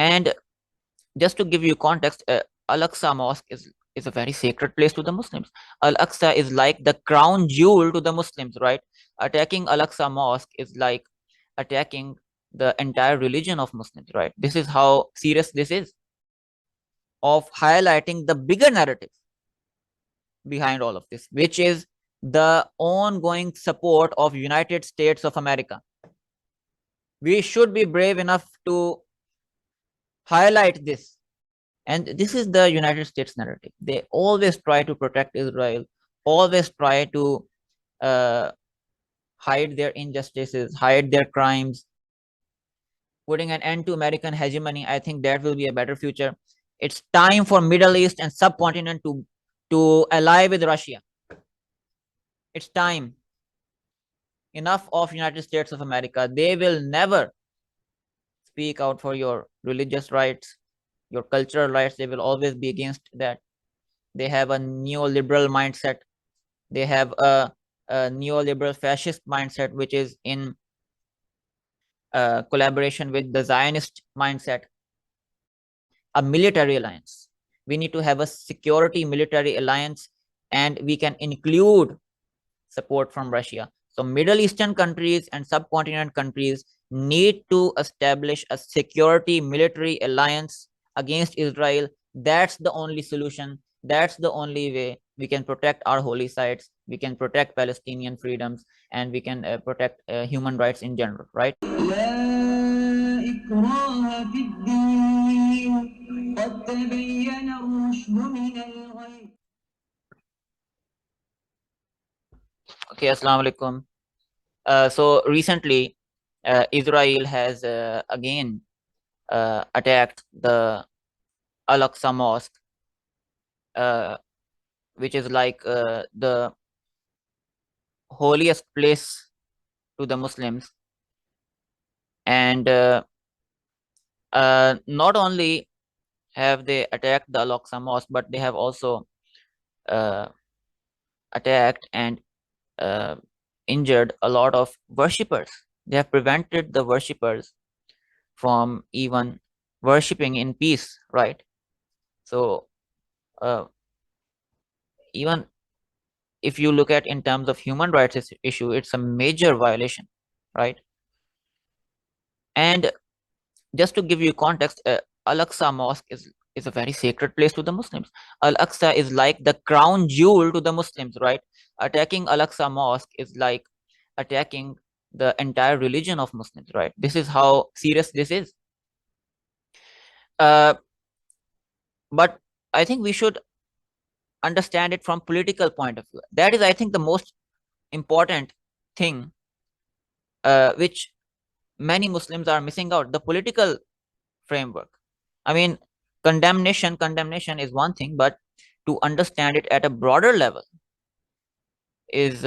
And just to give you context, Al-Aqsa Mosque is a very sacred place to the Muslims. Al-Aqsa is like the crown jewel to the Muslims, right? Attacking Al-Aqsa Mosque is like attacking the entire religion of Muslims, right? This is how serious this is, of highlighting the bigger narrative behind all of this, which is the ongoing support of United States of America. We should be brave enough to highlight this. And this is the United States narrative. They always try to protect Israel, always try to uh, hide their injustices, hide their crimes, putting an end to American hegemony. I think that will be a better future. It's time for Middle East and subcontinent to ally with Russia. It's time. Enough of United States of America. They will never speak out for your religious rights, your cultural rights. They will always be against that. They have a neoliberal mindset. They have a neoliberal fascist mindset, which is in collaboration with the Zionist mindset. A military alliance. We need to have a security military alliance, and we can include support from Russia. So Middle Eastern countries and subcontinent countries need to establish a security military alliance against Israel. That's the only solution. That's the only way we can protect our holy sites. We can protect Palestinian freedoms, and we can protect human rights in general, right? Okay, assalamu alaikum. So recently, Israel has again attacked the Al-Aqsa Mosque, which is like the holiest place to the Muslims. And not only have they attacked the Al-Aqsa Mosque, but they have also uh, attacked and uh, injured a lot of worshippers. They have prevented the worshippers from even worshipping in peace, right? So uh, even if you look at in terms of human rights issue, it's a major violation, right? And just to give you context, Al-Aqsa Mosque is a very sacred place to the Muslims. Al-Aqsa is like the crown jewel to the Muslims, right? Attacking Al-Aqsa Mosque is like attacking the entire religion of Muslims, right? This is how serious this is. Uh, but I think we should understand it from political point of view. That is, I think, the most important thing, which many Muslims are missing out, the political framework. I mean, condemnation is one thing, but to understand it at a broader level is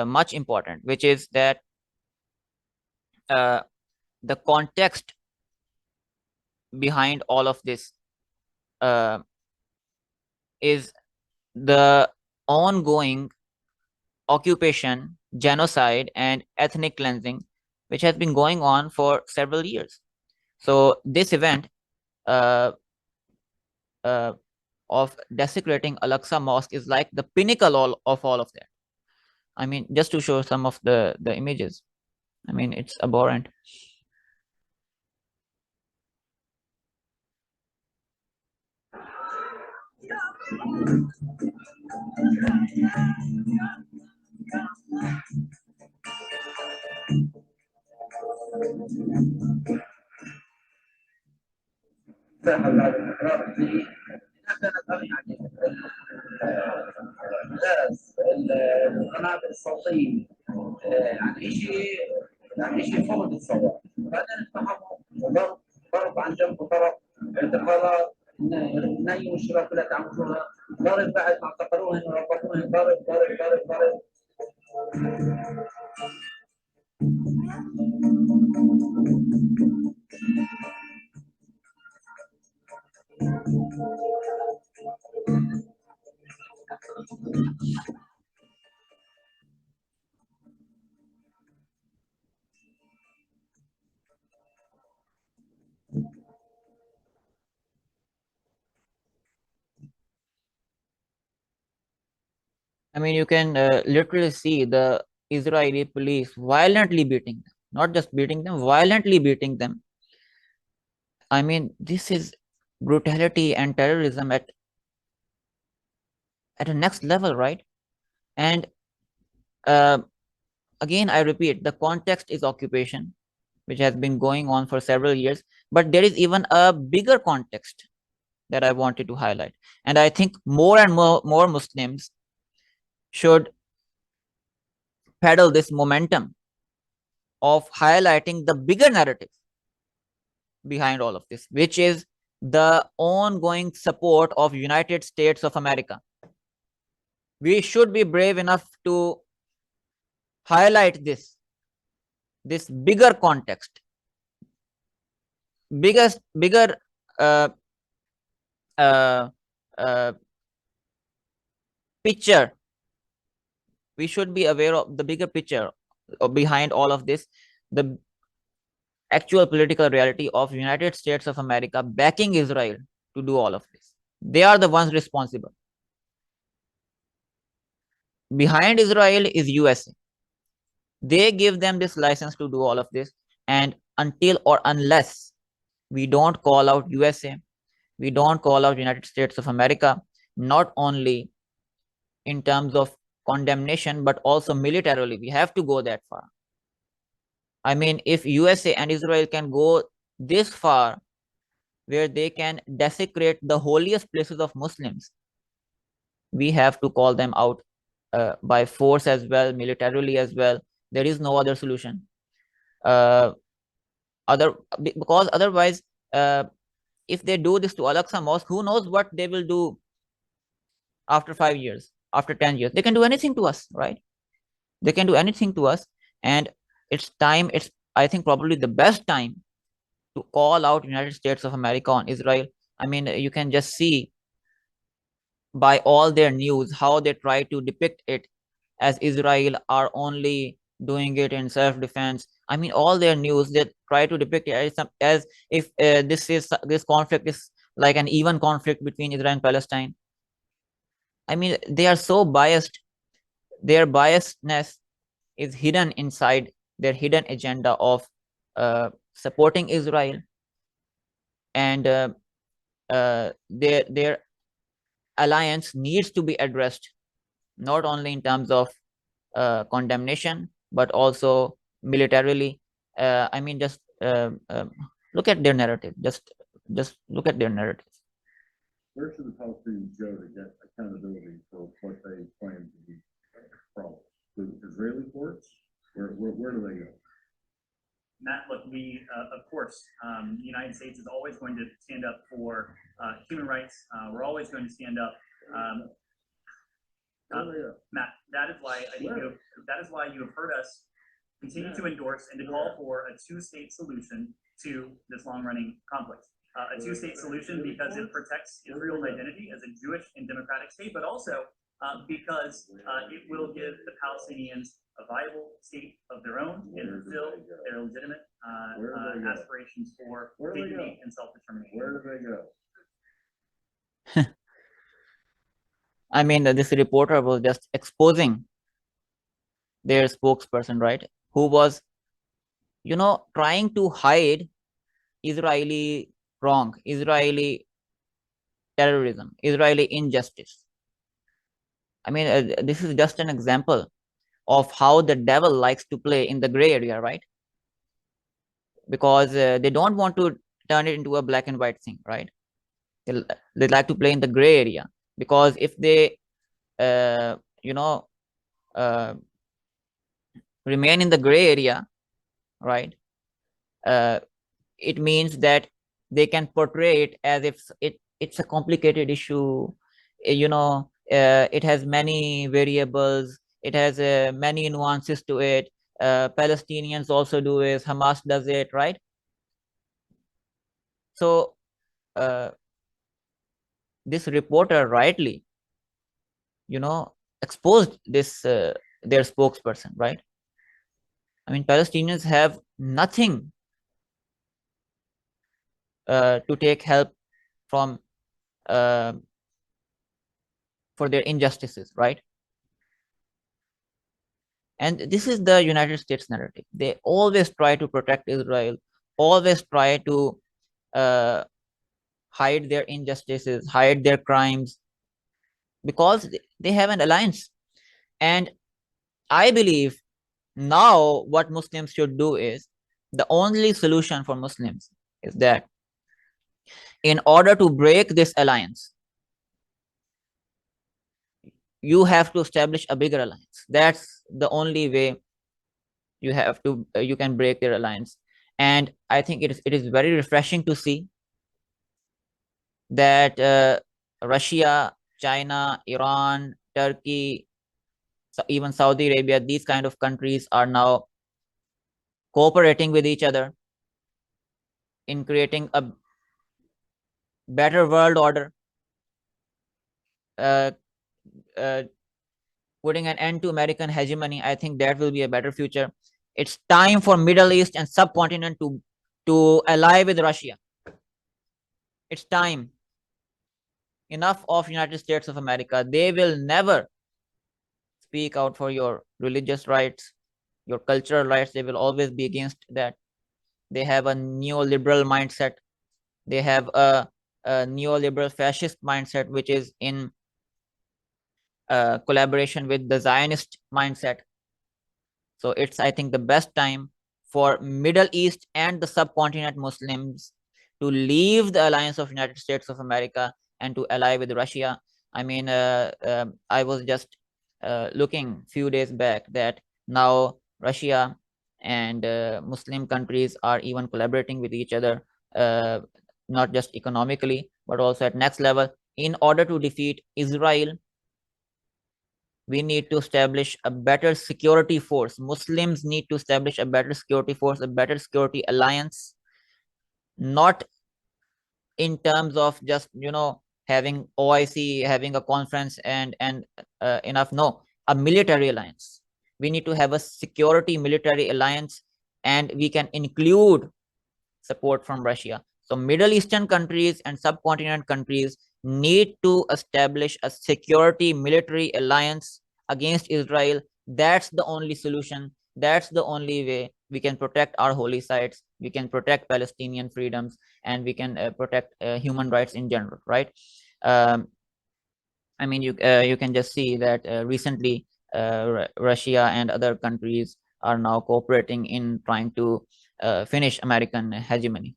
much important, which is that uh, the context behind all of this uh, is the ongoing occupation, genocide, and ethnic cleansing, which has been going on for several years. So this event uh, uh, of desecrating Al-Aqsa Mosque is like the pinnacle of all of that. I mean, just to show some of the images. I mean, it's abhorrent. الغاز، القنابل الصوتيه، يعني شيء، يعني شيء فوق التصور. بعدين اتهموا ضرب عن جنب وضرب اعتقالات، ان اي مشكله كلها تعملوها ضرب بعد ما اعتقلوهن وربطوهن ضرب ضرب ضرب ضرب. I mean, you can literally see the Israeli police violently beating them, not just beating them, violently beating them. I mean, this is brutality and terrorism at a next level, right? And uh, again, I repeat, the context is occupation, which has been going on for several years. But there is even a bigger context that I wanted to highlight. And I think more and more Muslims should peddle this momentum of highlighting the bigger narrative behind all of this, which is the ongoing support of United States of America. We should be brave enough to highlight this bigger context, bigger uh, uh, uh, picture. We should be aware of the bigger picture behind all of this, the actual political reality of United States of America backing Israel to do all of this. They are the ones responsible. Behind Israel is USA. They give them this license to do all of this. And until or unless we don't call out USA, we don't call out United States of America, not only in terms of condemnation, but also militarily, we have to go that far. I mean, if USA and Israel can go this far, where they can desecrate the holiest places of Muslims, we have to call them out by force as well, militarily as well. There is no other solution. Uh, because otherwise, uh, if they do this to Al-Aqsa Mosque, who knows what they will do after 5 years, after 10 years? They can do anything to us, right? They can do anything to us, and it's time. It's, I think, probably the best time to call out United States of America on Israel. I mean, you can just see by all their news how they try to depict it as Israel are only doing it in self-defense. I mean, all their news, they try to depict it as if this conflict is like an even conflict between Israel and Palestine. I mean, they are so biased. Their biasness is hidden inside their hidden agenda of supporting Israel, and their alliance needs to be addressed not only in terms of condemnation, but also militarily. I mean, just look at their narrative. Just look at their narrative. Where should the Palestinians go to get accountability for what they claim to be problems? To Israeli courts? Where do they go? Matt, look, we, of course, the United States is always going to stand up for human rights. We're always going to stand up. Matt, that is why I think that is why you have heard us continue to endorse and to call for a two-state solution to this long-running conflict. A two-state solution because it protects Israel's identity as a Jewish and democratic state, but also because it will give the Palestinians a viable state of their own and fulfill their legitimate aspirations for dignity and self-determination. Where do they go? I mean, this reporter was just exposing their spokesperson, right? Who was, trying to hide Israeli wrong, Israeli terrorism, Israeli injustice. I mean, this is just an example of how the devil likes to play in the gray area, right? Because they don't want to turn it into a black and white thing, right? They like to play in the gray area, because if they, uh, you know, uh, remain in the gray area, right? Uh, it means that they can portray it as if it's a complicated issue. It has many variables, it has many nuances to it. Palestinians also do it, Hamas does it, right? So uh, this reporter rightly, exposed this their spokesperson, right? I mean, Palestinians have nothing to take help from uh, for their injustices, right? And this is the United States narrative. They always try to protect Israel, always try to uh, hide their injustices, hide their crimes, because they have an alliance. And I believe now what Muslims should do is, the only solution for Muslims is that in order to break this alliance, you have to establish a bigger alliance. That's the only way you have to you can break their alliance. And I think it is very refreshing to see that Russia, China, Iran, Turkey, even Saudi Arabia, these kind of countries are now cooperating with each other in creating a better world order, uh, uh, putting an end to American hegemony. I think that will be a better future. It's time for Middle East and subcontinent to ally with Russia. It's time. Enough of United States of America. They will never speak out for your religious rights, your cultural rights. They will always be against that. They have a neoliberal mindset. They have a neoliberal fascist mindset, which is in collaboration with the Zionist mindset. So it's, I think, the best time for Middle East and the subcontinent Muslims to leave the alliance of United States of America and to ally with Russia. I mean, I was just looking few days back that now Russia and Muslim countries are even collaborating with each other, uh, not just economically, but also at next level. In order to defeat Israel, we need to establish a better security force. Muslims need to establish a better security force, a better security alliance, not in terms of just, having OIC, having a conference and enough. No, a military alliance. We need to have a security military alliance, and we can include support from Russia. So Middle Eastern countries and subcontinent countries need to establish a security military alliance against Israel. That's the only solution. That's the only way we can protect our holy sites. We can protect Palestinian freedoms, and we can protect human rights in general, right? Um, I mean, you can just see that recently Russia and other countries are now cooperating in trying to finish American hegemony.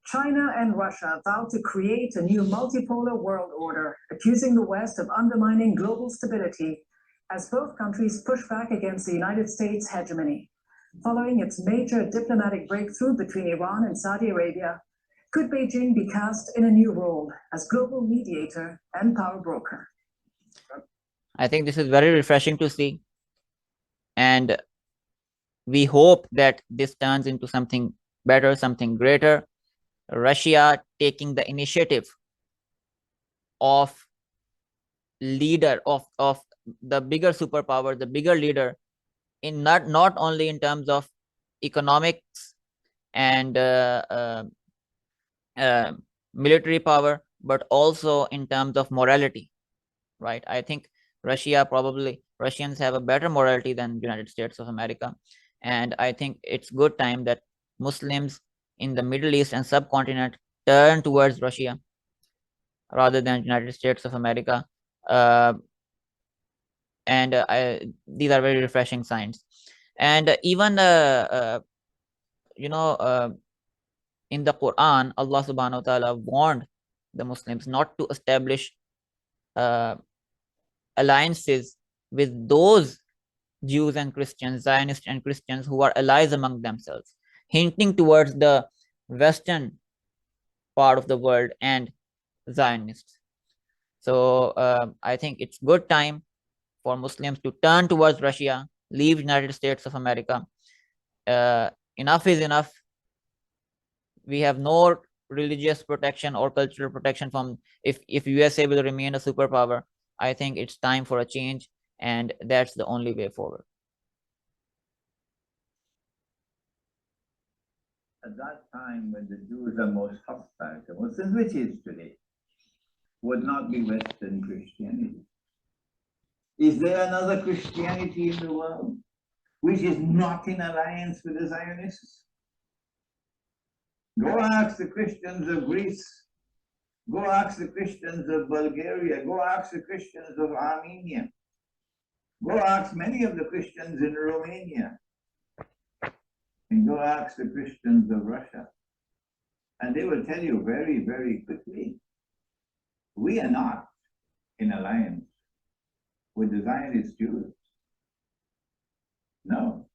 China and Russia vowed to create a new multipolar world order, accusing the West of undermining global stability as both countries push back against the United States hegemony. Following its major diplomatic breakthrough between Iran and Saudi Arabia, could Beijing be cast in a new role as global mediator and power broker? I think this is very refreshing to see. And we hope that this turns into something better, something greater. Russia taking the initiative of leader of the bigger superpower, the bigger leader, in not only in terms of economics and uh, military power, but also in terms of morality, right? I think Russians have a better morality than United States of America. And I think it's good time that Muslims in the Middle East and subcontinent turn towards Russia rather than United States of America. Uh, and these are very refreshing signs. And even you know in the Quran, Allah subhanahu wa ta'ala warned the Muslims not to establish uh, alliances with those Jews and Christians, Zionists and Christians, who are allies among themselves, hinting towards the Western part of the world and Zionists. So I think it's good time for Muslims to turn towards Russia, leave United States of America. Enough is enough. We have no religious protection or cultural protection from, if USA will remain a superpower. I think it's time for a change, and that's the only way forward. At that time when the Jews are most hostile to Muslims, which is today, would not be Western Christianity. Is there another Christianity in the world which is not in alliance with the Zionists? Go ask the Christians of Greece. Go ask the Christians of Bulgaria. Go ask the Christians of Armenia. Go ask many of the Christians in Romania. And go ask the Christians of Russia. And they will tell you very, very quickly, we are not in alliance with the Zionist Jews. No.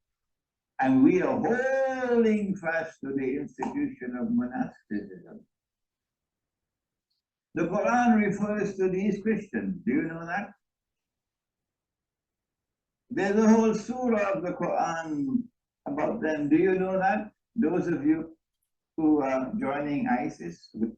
And we are holding fast to the institution of monasticism. The Quran refers to these Christians. Do you know that? There's a whole surah of the Quran about them. Do you know that? Those of you who are joining ISIS with